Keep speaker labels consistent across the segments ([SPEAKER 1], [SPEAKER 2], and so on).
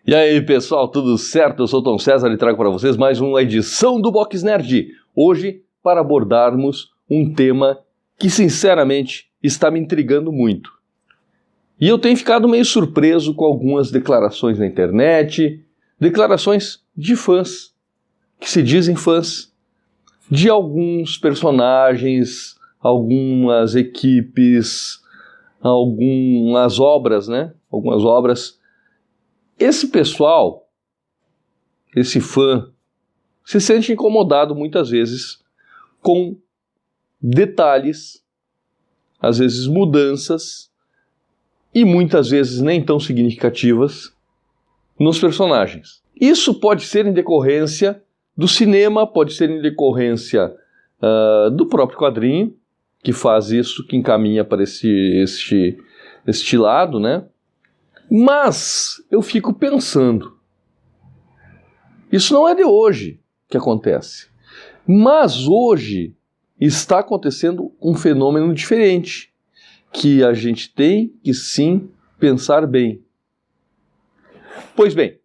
[SPEAKER 1] E aí pessoal, tudo certo? Eu sou o Tom César e trago para vocês mais uma edição do Box Nerd. Hoje para abordarmos um tema que sinceramente está me intrigando muito. E eu tenho ficado meio surpreso com algumas declarações na internet, declarações de fãs, que se dizem fãs, de alguns personagens, algumas equipes, algumas obras, né? Algumas obras. Esse pessoal, esse fã, se sente incomodado muitas vezes com detalhes, às vezes mudanças, e muitas vezes nem tão significativas, nos personagens. Isso pode ser em decorrência do cinema, pode ser em decorrência do próprio quadrinho, que faz isso, que encaminha para este lado, né? Mas eu fico pensando, isso não é de hoje que acontece, mas hoje está acontecendo um fenômeno diferente, que a gente tem que sim pensar bem. Pois bem,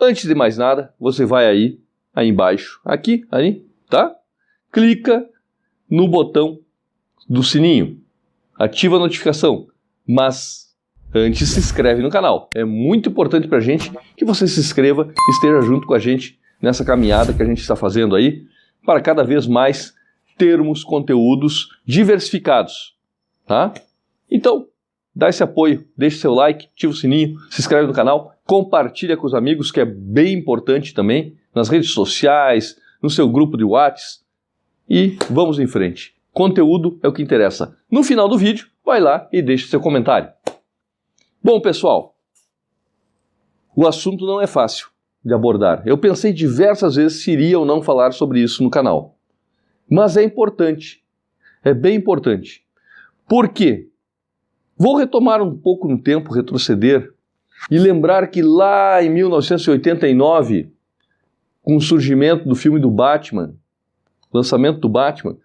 [SPEAKER 1] antes de mais nada, você vai aí embaixo, aqui, ali, tá? Clica no botão do sininho, ativa a notificação, mas antes se inscreve no canal. É muito importante pra gente que você se inscreva e esteja junto com a gente nessa caminhada que a gente está fazendo aí, para cada vez mais termos conteúdos diversificados, tá? Então, dá esse apoio, deixe seu like, ativa o sininho, se inscreve no canal, compartilha com os amigos, que é bem importante também, nas redes sociais, no seu grupo de WhatsApp, e vamos em frente. Conteúdo é o que interessa. No final do vídeo, vai lá e deixe seu comentário. Bom, pessoal, o assunto não é fácil de abordar. Eu pensei diversas vezes se iria ou não falar sobre isso no canal. Mas é importante, é bem importante. Por quê? Vou retomar um pouco no tempo, retroceder, e lembrar que lá em 1989, com o surgimento do filme do Batman, lançamento do Batman,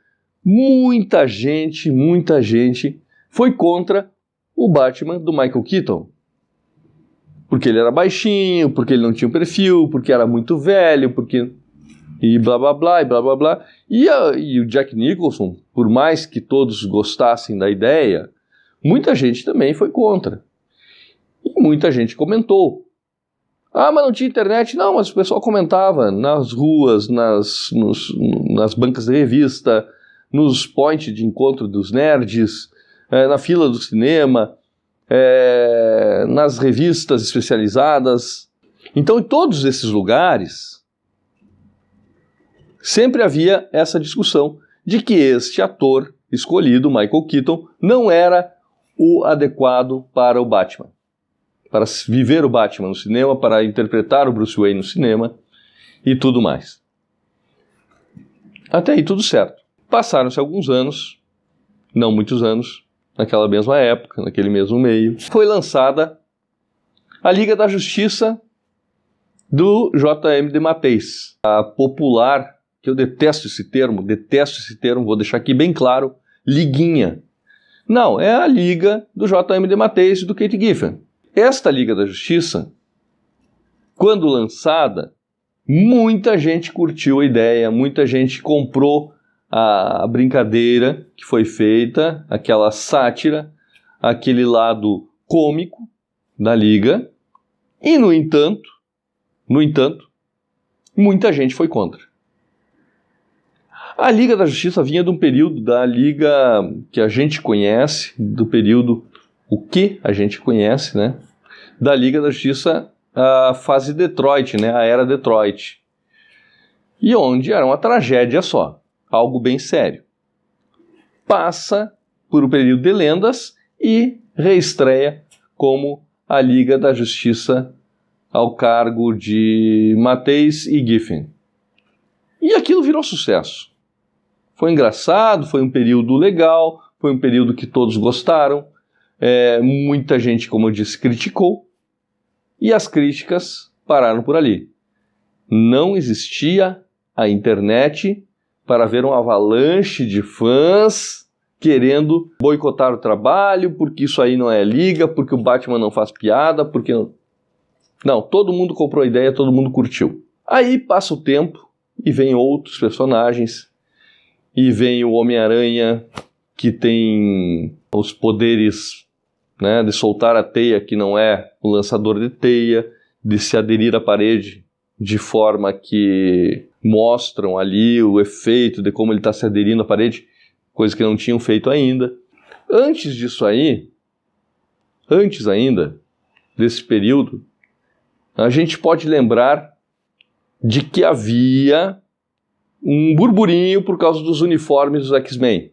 [SPEAKER 1] muita gente foi contra o Batman do Michael Keaton. Porque ele era baixinho, porque ele não tinha um perfil, porque era muito velho, porque... e blá blá blá, e blá blá blá. E o Jack Nicholson, por mais que todos gostassem da ideia, muita gente também foi contra. E muita gente comentou. Ah, mas não tinha internet? Não, mas o pessoal comentava nas ruas, nas bancas de revista, nos points de encontro dos nerds, na fila do cinema, nas revistas especializadas. Então, em todos esses lugares, sempre havia essa discussão de que este ator escolhido, Michael Keaton, não era o adequado para o Batman, para viver o Batman no cinema, para interpretar o Bruce Wayne no cinema e tudo mais. Até aí tudo certo. Passaram-se alguns anos, não muitos anos, naquela mesma época, naquele mesmo meio, foi lançada a Liga da Justiça do J.M. DeMatteis. A popular, que eu detesto esse termo, vou deixar aqui bem claro, Liguinha. Não, é a Liga do J.M. DeMatteis e do Kate Giffen. Esta Liga da Justiça, quando lançada, muita gente curtiu a ideia, muita gente comprou a brincadeira que foi feita, aquela sátira, aquele lado cômico da Liga, e no entanto, muita gente foi contra. A Liga da Justiça vinha de um período da Liga que a gente conhece, do período o que a gente conhece, né? Da Liga da Justiça, a fase Detroit, né? A era Detroit. E onde era uma tragédia só, algo bem sério. Passa por um período de lendas e reestreia como a Liga da Justiça ao cargo de Matteis e Giffen. E aquilo virou sucesso. Foi engraçado, foi um período legal, foi um período que todos gostaram, muita gente, como eu disse, criticou, e as críticas pararam por ali. Não existia a internet para ver um avalanche de fãs querendo boicotar o trabalho, porque isso aí não é Liga, porque o Batman não faz piada, porque... Não, todo mundo comprou a ideia, todo mundo curtiu. Aí passa o tempo e vem outros personagens, e vem o Homem-Aranha, que tem os poderes, né, de soltar a teia, que não é o lançador de teia, de se aderir à parede de forma que mostram ali o efeito de como ele está se aderindo à parede, coisa que não tinham feito ainda. Antes disso aí, antes ainda desse período, a gente pode lembrar de que havia um burburinho por causa dos uniformes dos X-Men.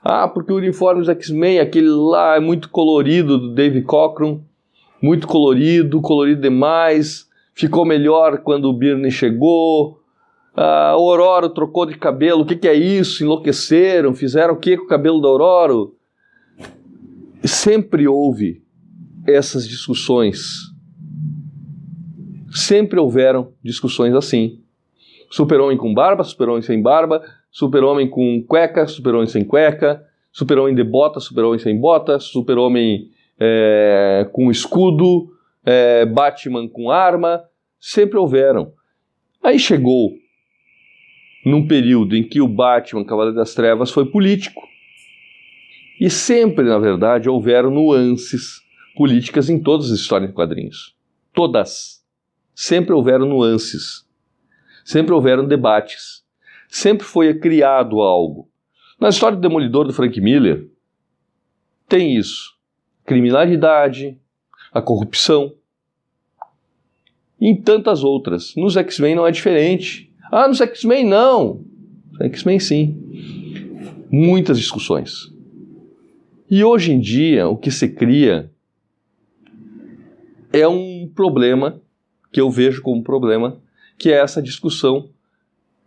[SPEAKER 1] Ah, porque o uniforme dos X-Men, aquele lá é muito colorido, do Dave Cockrum, muito colorido, colorido demais, ficou melhor quando o Byrne chegou, o Aurora trocou de cabelo, o que é isso? Enlouqueceram, fizeram o que com o cabelo da Aurora? Sempre houve essas discussões. Sempre houveram discussões assim. Super-homem com barba, super-homem sem barba, super-homem com cueca, super-homem sem cueca, super-homem de bota, super-homem sem bota, super-homem com escudo, Batman com arma. Sempre houveram. Aí chegou num período em que o Batman, Cavaleiro das Trevas, foi político. E sempre, na verdade, houveram nuances políticas em todas as histórias de quadrinhos. Todas. Sempre houveram nuances. Sempre houveram debates. Sempre foi criado algo. Na história do Demolidor, do Frank Miller, tem isso. Criminalidade, a corrupção. E em tantas outras. Nos X-Men não é diferente. Ah, nos X-Men não. Nos X-Men sim. Muitas discussões. E hoje em dia, o que se cria é um problema, que eu vejo como problema, que é essa discussão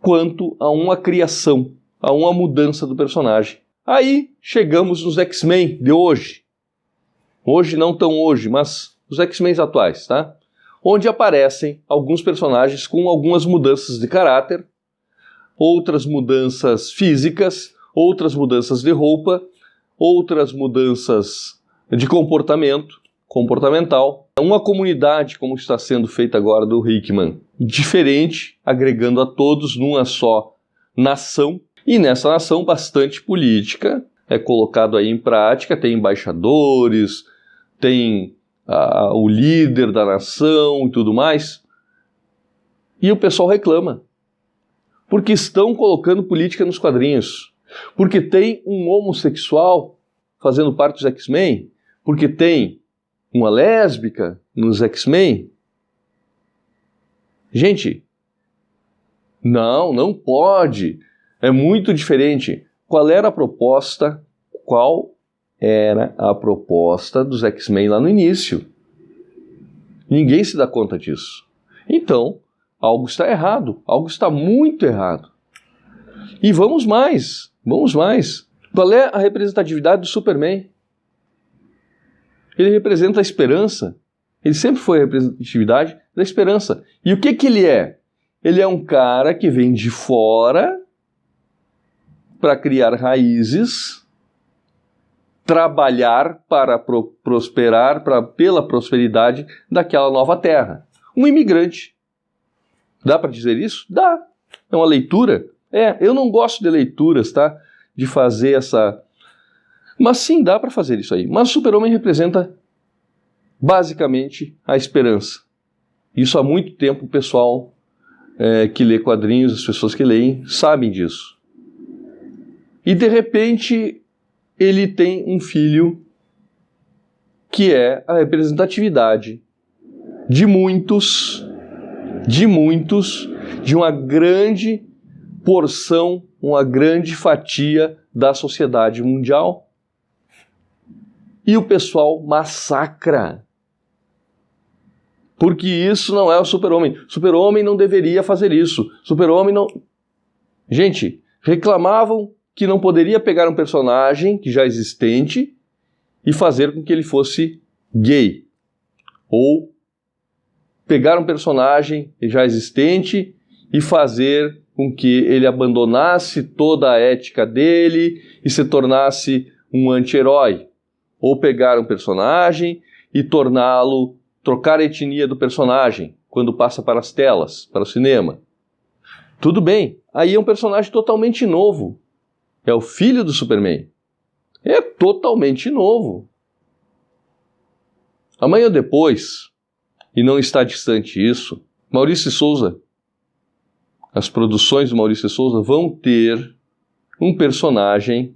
[SPEAKER 1] quanto a uma criação, a uma mudança do personagem. Aí chegamos nos X-Men de hoje. Hoje, não tão hoje, mas os X-Men atuais, tá? Onde aparecem alguns personagens com algumas mudanças de caráter, outras mudanças físicas, outras mudanças de roupa, outras mudanças de comportamental. Uma comunidade, como está sendo feita agora do Hickman, diferente, agregando a todos numa só nação, e nessa nação bastante política, é colocado aí em prática, tem embaixadores, tem o líder da nação e tudo mais, e o pessoal reclama, porque estão colocando política nos quadrinhos, porque tem um homossexual fazendo parte dos X-Men, porque tem uma lésbica nos X-Men. Gente, não pode, é muito diferente. Qual era a proposta dos X-Men lá no início? Ninguém se dá conta disso. Então, algo está errado, algo está muito errado. E vamos mais. Qual é a representatividade do Superman? Ele representa a esperança. Ele sempre foi a representatividade da esperança. E o que ele é? Ele é um cara que vem de fora para criar raízes, trabalhar para prosperar, pela prosperidade daquela nova terra. Um imigrante. Dá para dizer isso? Dá. É uma leitura? Eu não gosto de leituras, tá? De fazer essa... Mas sim, dá para fazer isso aí. Mas o Super-Homem representa basicamente a esperança. Isso há muito tempo o pessoal que lê quadrinhos, as pessoas que leem, sabem disso. E de repente ele tem um filho que é a representatividade de uma grande porção, uma grande fatia da sociedade mundial. E o pessoal massacra. Porque isso não é o Super-Homem. Super-Homem não deveria fazer isso. Super-Homem não... Gente, reclamavam que não poderia pegar um personagem que já é existente e fazer com que ele fosse gay. Ou pegar um personagem já existente e fazer com que ele abandonasse toda a ética dele e se tornasse um anti-herói. Ou pegar um personagem e torná-lo trocar a etnia do personagem quando passa para as telas, para o cinema. Tudo bem, aí é um personagem totalmente novo. É o filho do Superman. É totalmente novo. Amanhã ou depois, e não está distante isso, Maurício de Souza, as produções do Maurício de Souza vão ter um personagem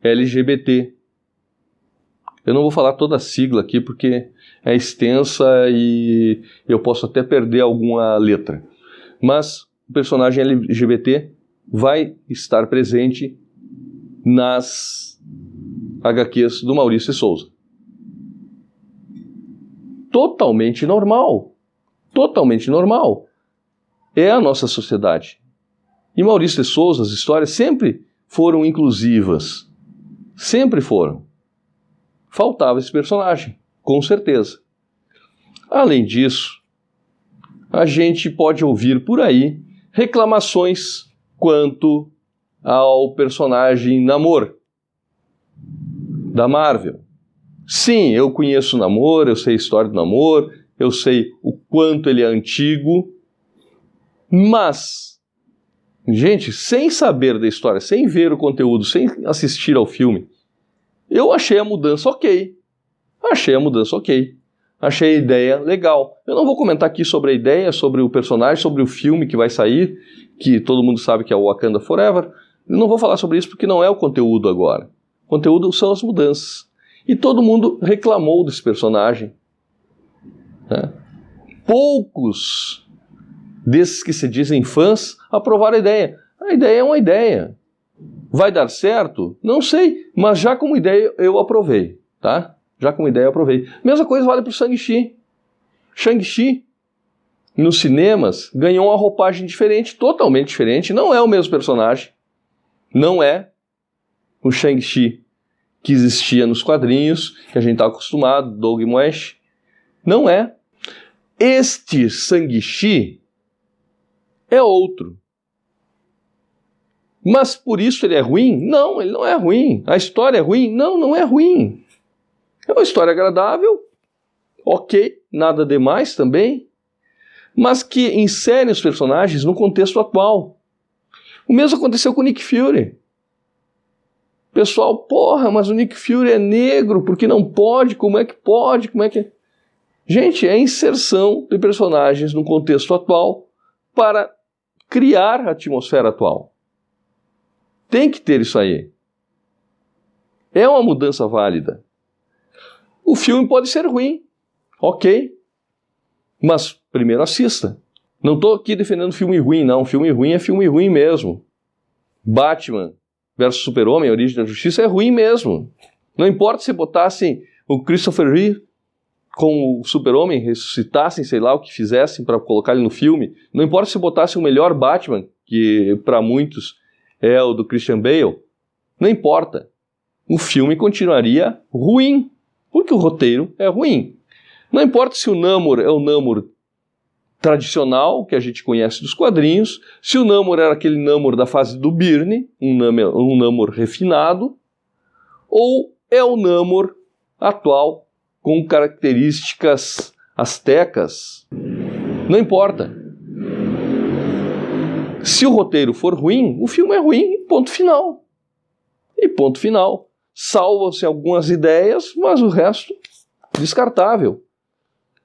[SPEAKER 1] LGBT. Eu não vou falar toda a sigla aqui porque é extensa e eu posso até perder alguma letra. Mas o personagem LGBT vai estar presente nas HQs do Maurício de Souza. Totalmente normal. Totalmente normal. É a nossa sociedade. E Maurício de Souza, as histórias sempre foram inclusivas. Sempre foram. Faltava esse personagem, com certeza. Além disso, a gente pode ouvir por aí reclamações quanto ao personagem Namor, da Marvel. Sim, eu conheço o Namor, eu sei a história do Namor, eu sei o quanto ele é antigo, mas, gente, sem saber da história, sem ver o conteúdo, sem assistir ao filme, eu achei a mudança ok. Achei a mudança ok. Achei a ideia legal. Eu não vou comentar aqui sobre a ideia, sobre o personagem, sobre o filme que vai sair, que todo mundo sabe que é o Wakanda Forever. Eu não vou falar sobre isso porque não é o conteúdo agora. O conteúdo são as mudanças. E todo mundo reclamou desse personagem. Né? Poucos desses que se dizem fãs aprovaram a ideia. A ideia é uma ideia. Vai dar certo? Não sei, mas já como ideia eu aprovei, tá? Já como ideia eu aprovei. Mesma coisa vale para o Shang-Chi. Shang-Chi, nos cinemas, ganhou uma roupagem diferente, totalmente diferente. Não é o mesmo personagem. Não é o Shang-Chi que existia nos quadrinhos, que a gente está acostumado, Doug Moesh. Não é. Este Shang-Chi é outro. Mas por isso ele é ruim? Não, ele não é ruim. A história é ruim? Não, não é ruim. É uma história agradável, ok, nada demais também, mas que insere os personagens no contexto atual. O mesmo aconteceu com o Nick Fury. Pessoal, porra, mas o Nick Fury é negro, porque não pode? Como é que pode? Como é que... Gente, é a inserção de personagens no contexto atual para criar a atmosfera atual. Tem que ter isso aí. É uma mudança válida. O filme pode ser ruim, ok. Mas primeiro assista. Não estou aqui defendendo filme ruim, não. Filme ruim é filme ruim mesmo. Batman versus Super-Homem, A Origem da Justiça, é ruim mesmo. Não importa se botassem o Christopher Reeve com o Super-Homem, ressuscitassem, sei lá, o que fizessem para colocar ele no filme. Não importa se botassem o melhor Batman, que para muitos é o do Christian Bale. Não importa. O filme continuaria ruim, porque o roteiro é ruim. Não importa se o Namor é o Namor tradicional, que a gente conhece dos quadrinhos, se o Namor era aquele Namor da fase do Byrne, um Namor refinado, ou é o Namor atual, com características astecas. Não importa. Se o roteiro for ruim, o filme é ruim e ponto final. E ponto final. Salvam-se algumas ideias, mas o resto descartável.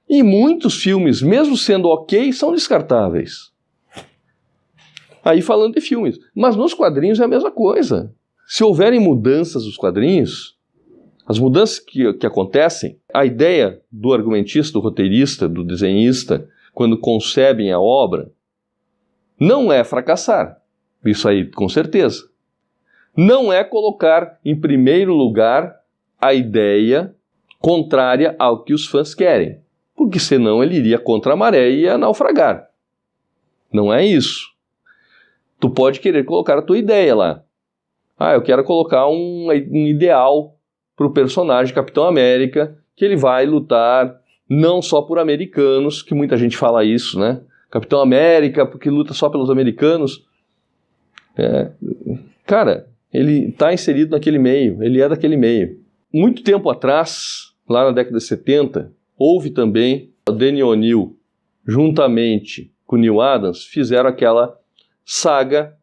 [SPEAKER 1] E muitos filmes, mesmo sendo ok, são descartáveis. Aí falando de filmes. Mas nos quadrinhos é a mesma coisa. Se houverem mudanças nos quadrinhos, as mudanças que acontecem, a ideia do argumentista, do roteirista, do desenhista, quando concebem a obra, não é fracassar. Isso aí, com certeza. Não é colocar em primeiro lugar a ideia contrária ao que os fãs querem. Porque senão ele iria contra a maré e ia naufragar. Não é isso. Tu pode querer colocar a tua ideia lá. Eu quero colocar um ideal para o personagem Capitão América, que ele vai lutar não só por americanos, que muita gente fala isso, né? Capitão América, porque luta só pelos americanos. Cara, ele está inserido naquele meio, ele é daquele meio. Muito tempo atrás, lá na década de 70, houve também o Denny O'Neil, juntamente com Neil Adams, fizeram aquela saga,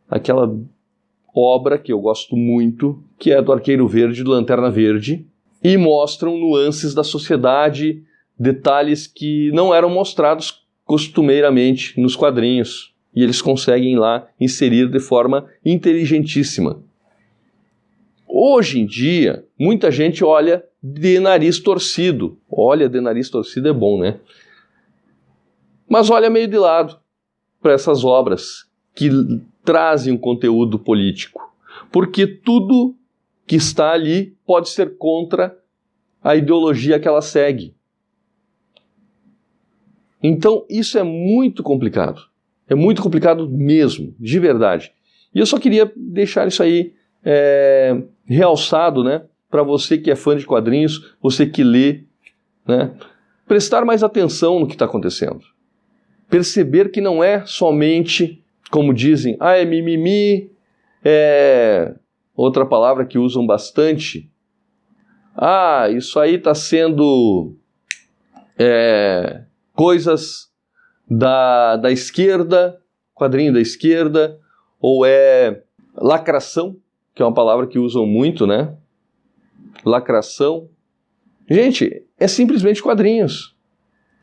[SPEAKER 1] aquela obra que eu gosto muito, que é do Arqueiro Verde, do Lanterna Verde, e mostram nuances da sociedade, detalhes que não eram mostrados costumeiramente nos quadrinhos, e eles conseguem lá inserir de forma inteligentíssima. Hoje em dia, muita gente olha de nariz torcido. Olha, de nariz torcido é bom, né? Mas olha meio de lado para essas obras que trazem um conteúdo político. Porque tudo que está ali pode ser contra a ideologia que ela segue. Então, isso é muito complicado. É muito complicado mesmo, de verdade. E eu só queria deixar isso aí realçado, né? Para você que é fã de quadrinhos, você que lê, né? Prestar mais atenção no que está acontecendo. Perceber que não é somente, como dizem, é mimimi, outra palavra que usam bastante. Isso aí está sendo coisas da esquerda, quadrinho da esquerda, ou lacração, que é uma palavra que usam muito, né? Lacração. Gente, é simplesmente quadrinhos.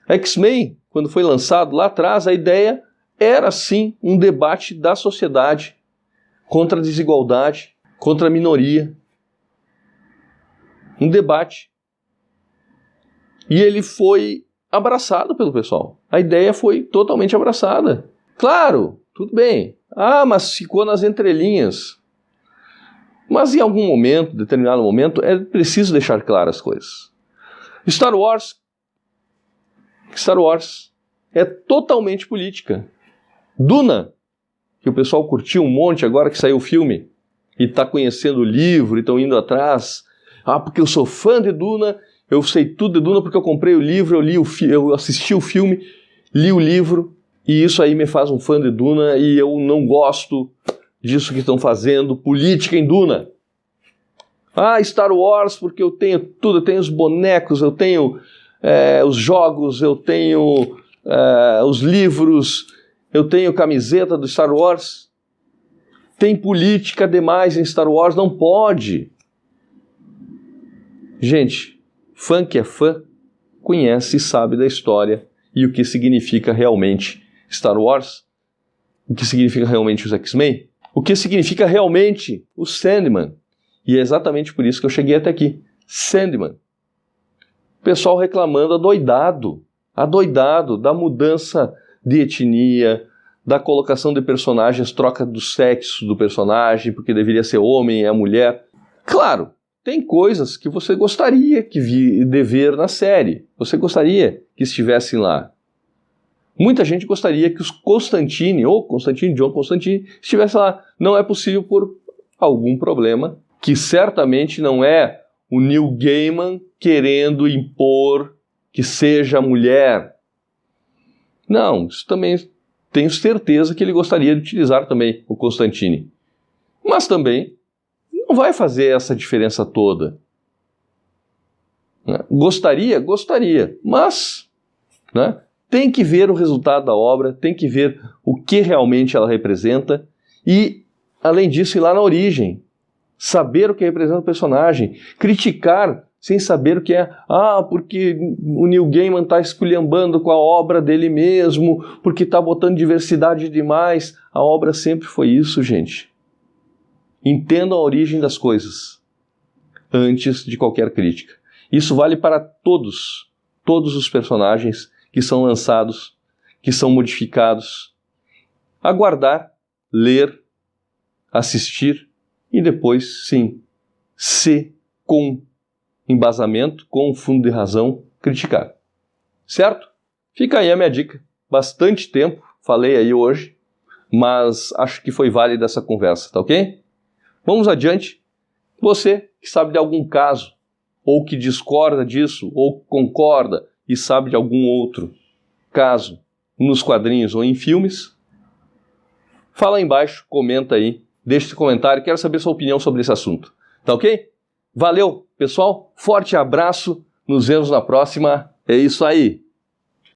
[SPEAKER 1] X-Men, quando foi lançado lá atrás, a ideia era sim um debate da sociedade contra a desigualdade, contra a minoria. Um debate. E ele foi abraçado pelo pessoal. A ideia foi totalmente abraçada. Claro, tudo bem. Mas ficou nas entrelinhas. Mas em algum momento, determinado momento, é preciso deixar claras as coisas. Star Wars é totalmente política. Duna, que o pessoal curtiu um monte agora que saiu o filme, e está conhecendo o livro, e estão indo atrás. Porque eu sou fã de Duna, eu sei tudo de Duna porque eu comprei o livro, eu assisti o filme, li o livro, e isso aí me faz um fã de Duna, e eu não gosto disso que estão fazendo, política em Duna. Star Wars, porque eu tenho tudo, eu tenho os bonecos, eu tenho os jogos, eu tenho os livros, eu tenho camiseta do Star Wars. Tem política demais em Star Wars, não pode. Gente, fã que é fã, conhece e sabe da história e o que significa realmente Star Wars, o que significa realmente os X-Men, o que significa realmente o Sandman. E é exatamente por isso que eu cheguei até aqui. Sandman. O pessoal reclamando adoidado da mudança de etnia, da colocação de personagens, troca do sexo do personagem, porque deveria ser homem e a mulher. Claro, tem coisas que você gostaria de ver na série. Você gostaria que estivessem lá. Muita gente gostaria que os Constantine, ou John Constantine, estivesse lá. Não é possível por algum problema, que certamente não é o Neil Gaiman querendo impor que seja mulher. Não, isso também tenho certeza que ele gostaria de utilizar também o Constantine. Mas também não vai fazer essa diferença toda. Gostaria, mas tem que ver o resultado da obra, tem que ver o que realmente ela representa e, além disso, ir lá na origem. Saber o que representa o personagem. Criticar sem saber o que é. Porque o Neil Gaiman está esculhambando com a obra dele mesmo, porque está botando diversidade demais. A obra sempre foi isso, gente. Entendam a origem das coisas antes de qualquer crítica. Isso vale para todos os personagens que são lançados, que são modificados. Aguardar, ler, assistir e depois, sim, com embasamento, com fundo de razão, criticar. Certo? Fica aí a minha dica. Bastante tempo, falei aí hoje, mas acho que foi válida essa conversa, tá ok? Vamos adiante. Você que sabe de algum caso, ou que discorda disso, ou concorda e sabe de algum outro caso nos quadrinhos ou em filmes, fala aí embaixo, comenta aí, deixa esse comentário, quero saber sua opinião sobre esse assunto. Tá ok? Valeu, pessoal, forte abraço, Nos vemos na próxima. É isso aí.